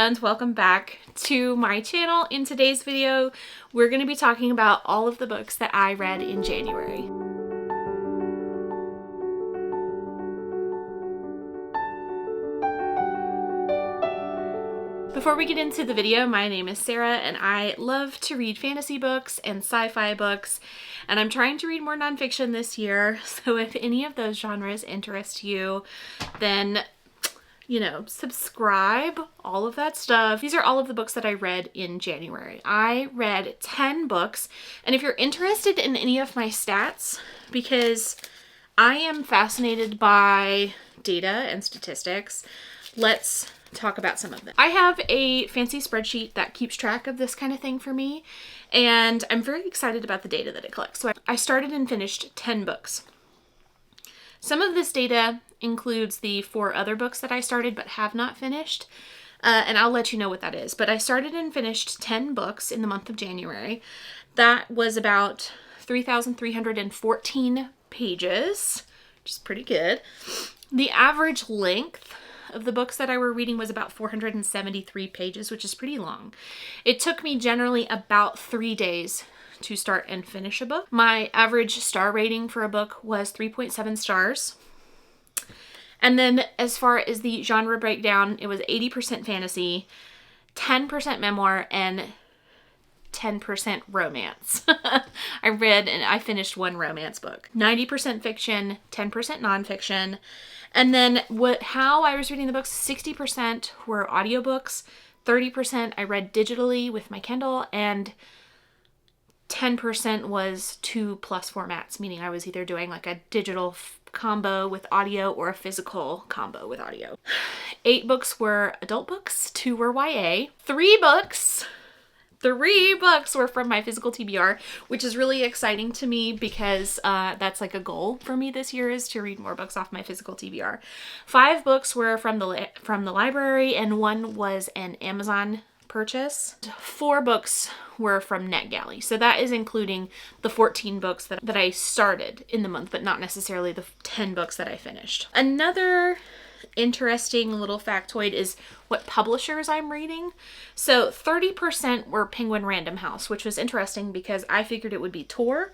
and welcome back to my channel. In today's video, we're going to be talking about all of the books that I read in January. Before we get into the video, my name is Sarah and I love to read fantasy books and sci-fi books, and I'm trying to read more nonfiction this year. So if any of those genres interest you, then subscribe, all of that stuff. These are all of the books that I read in January. I read 10 books, and if you're interested in any of my stats, because I am fascinated by data and statistics, let's talk about some of them. I have a fancy spreadsheet that keeps track of this kind of thing for me, and I'm very excited about the data that it collects. So I started and finished 10 books. Some of this data includes the 4 other books that I started but have not finished, and I'll let you know what that is. But I started and finished 10 books in the month of January. That was about 3,314 pages, which is pretty good. The average length of the books that I were reading was about 473 pages, which is pretty long. It took me generally about 3 days to start and finish a book. My average star rating for a book was 3.7 stars. And then as far as the genre breakdown, it was 80% fantasy, 10% memoir, and 10% romance. I read and I finished 1 romance book. 90% fiction, 10% nonfiction. And then how I was reading the books, 60% were audiobooks, 30% I read digitally with my Kindle, and 10% was 2+ formats, meaning I was either doing like a digital combo with audio or a physical combo with audio. 8 books were adult books, 2 were YA, 3 books were from my physical TBR, which is really exciting to me because that's like a goal for me this year, is to read more books off my physical TBR. 5 books were from the library, and 1 was an Amazon purchase. 4 books were from NetGalley. So that is including the 14 books that I started in the month, but not necessarily the 10 books that I finished. Another interesting little factoid is what publishers I'm reading. So 30% were Penguin Random House, which was interesting because I figured it would be Tor,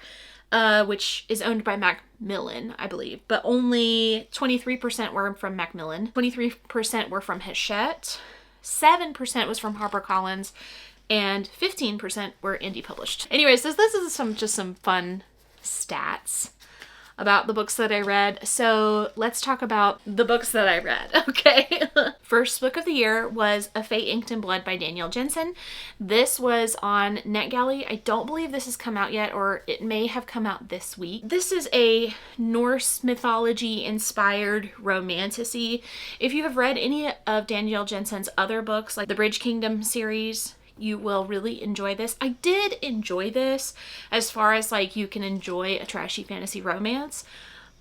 which is owned by Macmillan, I believe, but only 23% were from Macmillan, 23% were from Hachette, 7% was from HarperCollins, and 15% were indie published. Anyways, this is just some fun stats about the books that I read. So let's talk about the books that I read, okay? First book of the year was A Fate Inked in Blood by Danielle Jensen. This was on NetGalley. I don't believe this has come out yet, or it may have come out this week. This is a Norse mythology inspired romantasy. If you have read any of Danielle Jensen's other books, like the Bridge Kingdom series, you will really enjoy this. I did enjoy this as far as like you can enjoy a trashy fantasy romance,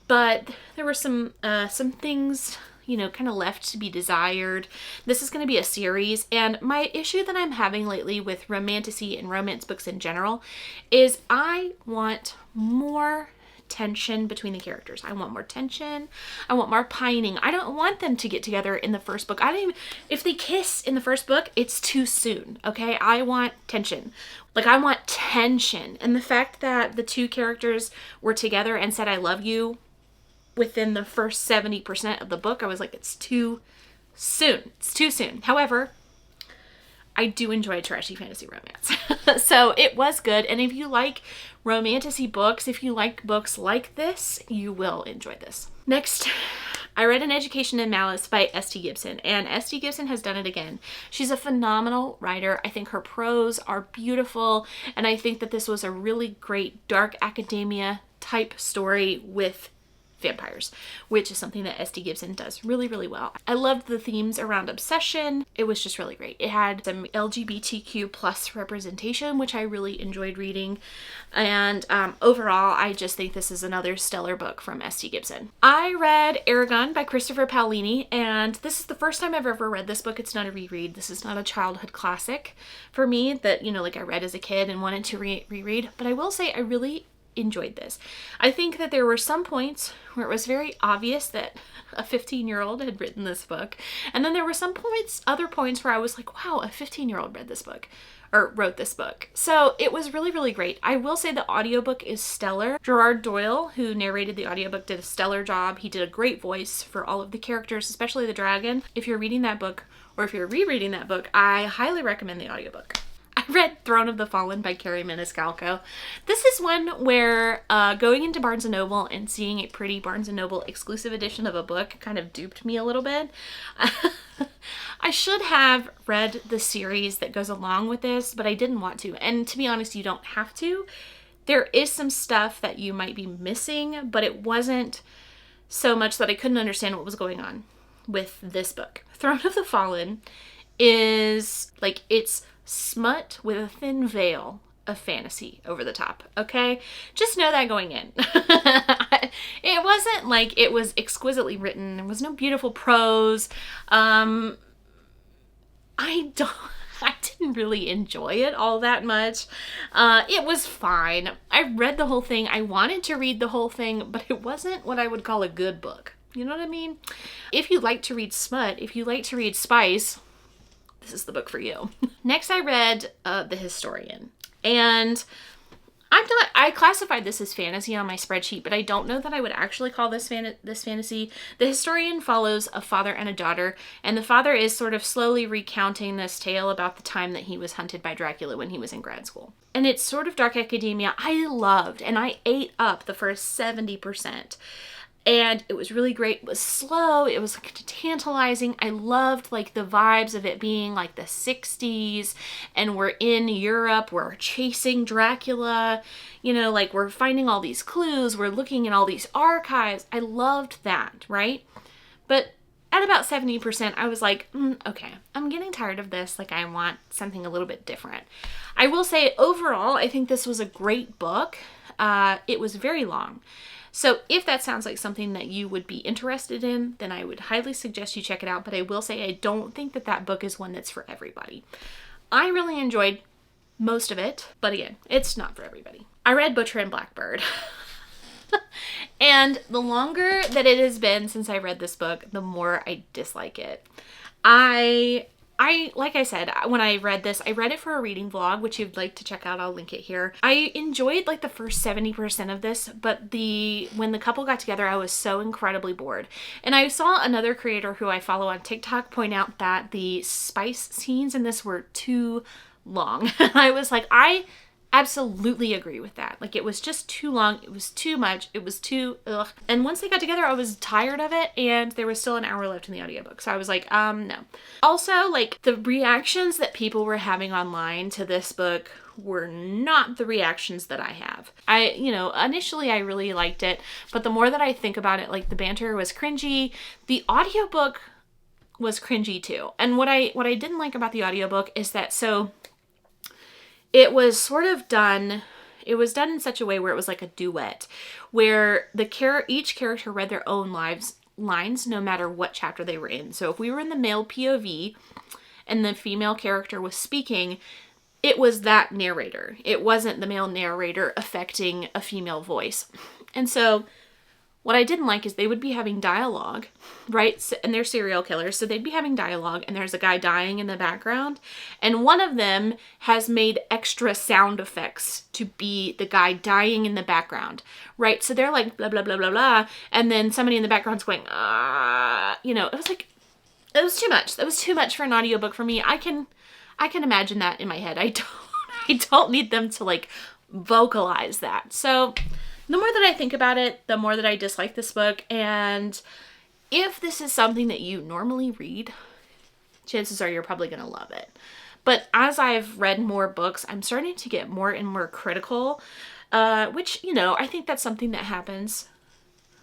but there were some things, kind of left to be desired. This is going to be a series, and my issue that I'm having lately with romantasy and romance books in general is I want more tension between the characters. I want more tension. I want more pining. I don't want them to get together in the first book. If they kiss in the first book, it's too soon, okay? I want tension. I want tension. And the fact that the 2 characters were together and said, "I love you," within the first 70% of the book, I was like, it's too soon. It's too soon. However, I do enjoy a trashy fantasy romance. So it was good. And if you like romantasy books, if you like books like this, you will enjoy this. Next, I read An Education in Malice by S.T. Gibson, and S.T. Gibson has done it again. She's a phenomenal writer. I think her prose are beautiful, and I think that this was a really great dark academia type story with vampires, which is something that S.T. Gibson does really, really well. I loved the themes around obsession. It was just really great. It had some LGBTQ plus representation, which I really enjoyed reading. And overall, I just think this is another stellar book from S.T. Gibson. I read Eragon by Christopher Paolini, and this is the first time I've ever read this book. It's not a reread. This is not a childhood classic for me that, I read as a kid and wanted to reread. But I will say I really enjoyed this. I think that there were some points where it was very obvious that a 15-year-old had written this book. And then there were some points, other points where I was like, wow, a 15-year-old read this book or wrote this book. So it was really, really great. I will say the audiobook is stellar. Gerard Doyle, who narrated the audiobook, did a stellar job. He did a great voice for all of the characters, especially the dragon. If you're reading that book or if you're rereading that book, I highly recommend the audiobook. I read Throne of the Fallen by Carrie Maniscalco. This is one where going into Barnes & Noble and seeing a pretty Barnes & Noble exclusive edition of a book kind of duped me a little bit. I should have read the series that goes along with this, but I didn't want to. And to be honest, you don't have to. There is some stuff that you might be missing, but it wasn't so much that I couldn't understand what was going on with this book. Throne of the Fallen is like, it's smut with a thin veil of fantasy over the top, okay? Just know that going in. It wasn't like it was exquisitely written. There was no beautiful prose. I didn't really enjoy it all that much. It was fine. I read the whole thing. I wanted to read the whole thing, but it wasn't what I would call a good book. You know what I mean? If you like to read smut, if you like to read spice, this is the book for you. Next, I read The Historian. And I classified this as fantasy on my spreadsheet, but I don't know that I would actually call this fantasy. The Historian follows a father and a daughter, and the father is sort of slowly recounting this tale about the time that he was hunted by Dracula when he was in grad school. And it's sort of dark academia. I loved, and I ate up the first 70%. And it was really great. It was slow. It was like tantalizing. I loved like the vibes of it being like the 60s and we're in Europe. We're chasing Dracula. You know, like we're finding all these clues. We're looking at all these archives. I loved that, right? But at about 70%, I was like, okay, I'm getting tired of this. Like I want something a little bit different. I will say overall, I think this was a great book. It was very long. So if that sounds like something that you would be interested in, then I would highly suggest you check it out. But I will say I don't think that that book is one that's for everybody. I really enjoyed most of it, but again, it's not for everybody. I read Butcher and Blackbird. And the longer that it has been since I read this book, the more I dislike it. I like I said, when I read this, I read it for a reading vlog, which you'd like to check out. I'll link it here. I enjoyed like the first 70% of this, but when the couple got together, I was so incredibly bored. And I saw another creator who I follow on TikTok point out that the spice scenes in this were too long. I was like, I absolutely agree with that. Like it was just too long. It was too much. It was too ugh. And once they got together, I was tired of it and there was still an hour left in the audiobook. So I was like, no. Also, like the reactions that people were having online to this book were not the reactions that I have. Initially I really liked it, but the more that I think about it, like the banter was cringy. The audiobook was cringy too. And what I didn't like about the audiobook is that it was sort of done, it was done in such a way where it was like a duet, where each character read their own lines no matter what chapter they were in. So if we were in the male POV and the female character was speaking, it was that narrator. It wasn't the male narrator affecting a female voice. And so what I didn't like is they would be having dialogue, right? And they're serial killers. So they'd be having dialogue and there's a guy dying in the background. And one of them has made extra sound effects to be the guy dying in the background, right? So they're like, blah, blah, blah, blah, blah. And then somebody in the background's going, it was like, it was too much. That was too much for an audiobook for me. I can imagine that in my head. I don't need them to like vocalize that. So the more that I think about it, the more that I dislike this book. And if this is something that you normally read, chances are you're probably going to love it. But as I've read more books, I'm starting to get more and more critical, which, I think that's something that happens.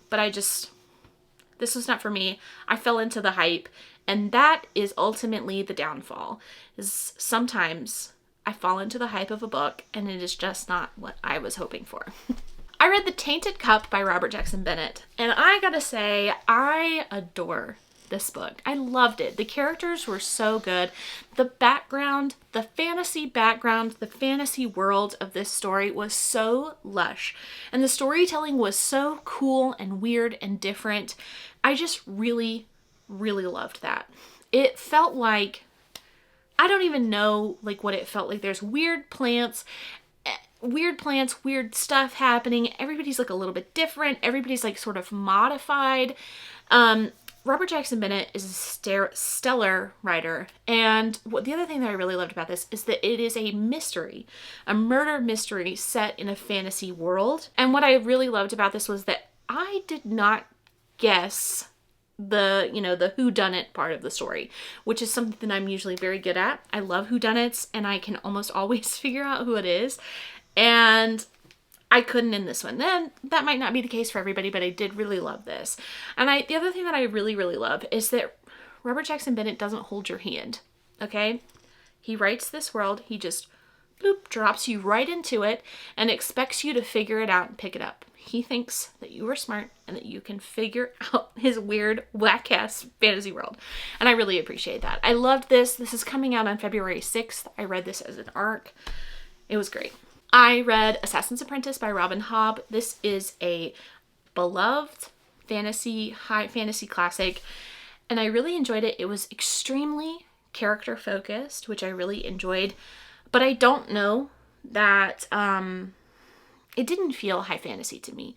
But this was not for me. I fell into the hype. And that is ultimately the downfall, is sometimes I fall into the hype of a book and it is just not what I was hoping for. I read The Tainted Cup by Robert Jackson Bennett, and I gotta say, I adore this book. I loved it. The characters were so good. The background, the fantasy background, the fantasy world of this story was so lush. And the storytelling was so cool and weird and different. I just really, really loved that. It felt like, I don't even know like what it felt like. There's weird plants, weird stuff happening. Everybody's like a little bit different. Everybody's like sort of modified. Robert Jackson Bennett is a stellar writer. And the other thing that I really loved about this is that it is a mystery, a murder mystery set in a fantasy world. And what I really loved about this was that I did not guess the whodunit part of the story, which is something that I'm usually very good at. I love whodunits and I can almost always figure out who it is. And I couldn't in this one. Then that might not be the case for everybody, but I did really love this. And the other thing that I really, really love is that Robert Jackson Bennett doesn't hold your hand. Okay? He writes this world. He just bloop, drops you right into it and expects you to figure it out and pick it up. He thinks that you are smart and that you can figure out his weird, whack-ass fantasy world. And I really appreciate that. I loved this. This is coming out on February 6th. I read this as an ARC. It was great. I read Assassin's Apprentice by Robin Hobb. This is a beloved high fantasy classic, and I really enjoyed it. It was extremely character focused, which I really enjoyed, but I don't know that it didn't feel high fantasy to me.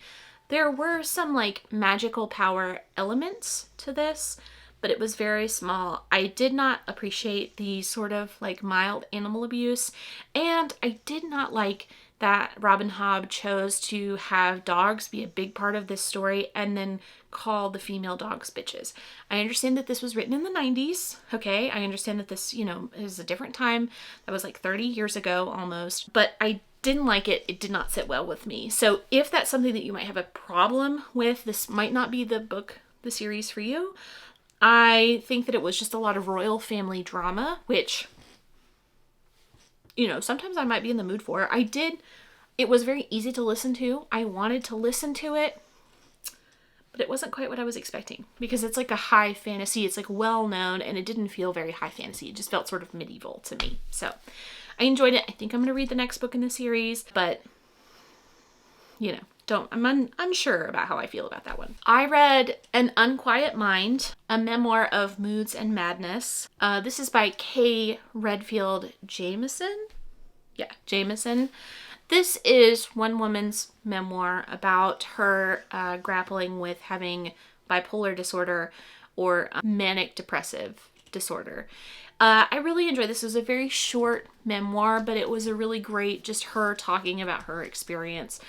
There were some like magical power elements to this, but it was very small. I did not appreciate the sort of like mild animal abuse, and I did not like that Robin Hobb chose to have dogs be a big part of this story and then call the female dogs bitches. I understand that this was written in the 90s, okay? I understand that this, is a different time. That was like 30 years ago almost, but I didn't like it. It did not sit well with me. So if that's something that you might have a problem with, this might not be the series for you. I think that it was just a lot of royal family drama, which, sometimes I might be in the mood for. It was very easy to listen to. I wanted to listen to it, but it wasn't quite what I was expecting because it's like a high fantasy. It's like well known and it didn't feel very high fantasy. It just felt sort of medieval to me. So I enjoyed it. I think I'm going to read the next book in the series, but I'm unsure about how I feel about that one. I read An Unquiet Mind, a memoir of moods and madness. This is by Kay Redfield Jamison. Yeah, Jamison. This is one woman's memoir about her grappling with having bipolar disorder or manic depressive disorder. I really enjoyed this. It was a very short memoir, but it was a really great, just her talking about her experience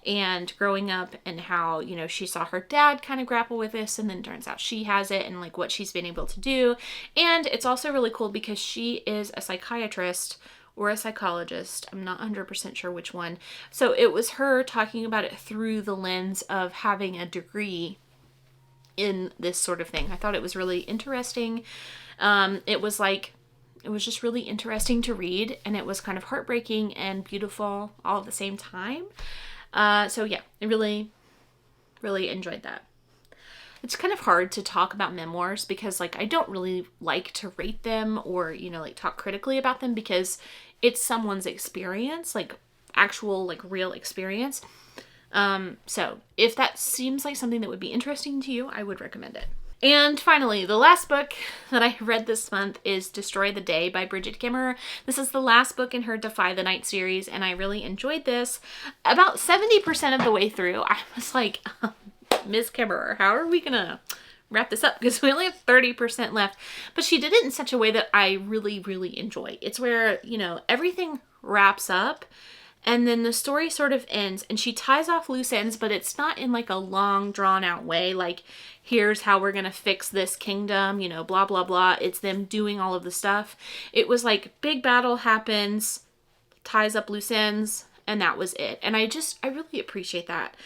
and growing up and how, she saw her dad kind of grapple with this and then turns out she has it and like what she's been able to do. And it's also really cool because she is a psychiatrist or a psychologist. I'm not 100% sure which one. So it was her talking about it through the lens of having a degree in this sort of thing. I thought it was really interesting. It was just really interesting to read, and it was kind of heartbreaking and beautiful all at the same time. So yeah, I really, really enjoyed that. It's kind of hard to talk about memoirs because I don't really like to rate them or, talk critically about them because it's someone's experience, actual, real experience. So if that seems like something that would be interesting to you, I would recommend it. And finally, the last book that I read this month is Destroy the Day by Brigid Kemmerer. This is the last book in her Defy the Night series, and I really enjoyed this. About 70% of the way through, I was like, Ms. Kemmerer, how are we gonna wrap this up? Because we only have 30% left. But she did it in such a way that I really, really enjoy. It's where, everything wraps up and then the story sort of ends and she ties off loose ends, but it's not in a long drawn out way. Here's how we're going to fix this kingdom, blah, blah, blah. It's them doing all of the stuff. It was big battle happens, ties up loose ends, and that was it. And I really appreciate that.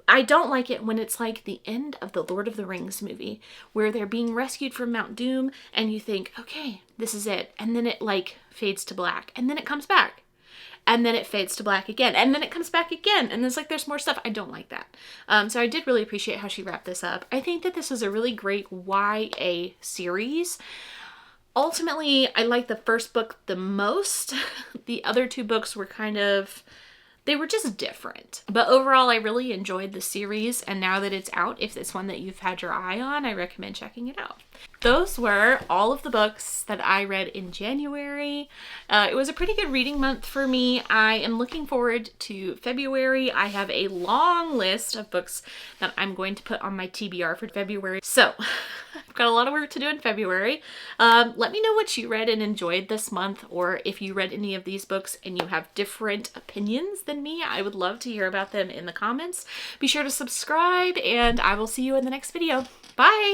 I don't like it when it's the end of the Lord of the Rings movie where they're being rescued from Mount Doom and you think, okay, this is it. And then it fades to black and then it comes back. and then it fades to black again, and then it comes back again, and it's like there's more stuff. I don't like that. So I did really appreciate how she wrapped this up. I think that this was a really great YA series. Ultimately, I like the first book the most. The other two books were kind of, they were just different. But overall, I really enjoyed the series, and now that it's out, if it's one that you've had your eye on, I recommend checking it out. Those were all of the books that I read in January. It was a pretty good reading month for me. I am looking forward to February. I have a long list of books that I'm going to put on my TBR for February. So I've got a lot of work to do in February. Let me know what you read and enjoyed this month, or if you read any of these books and you have different opinions than me. I would love to hear about them in the comments. Be sure to subscribe, and I will see you in the next video. Bye!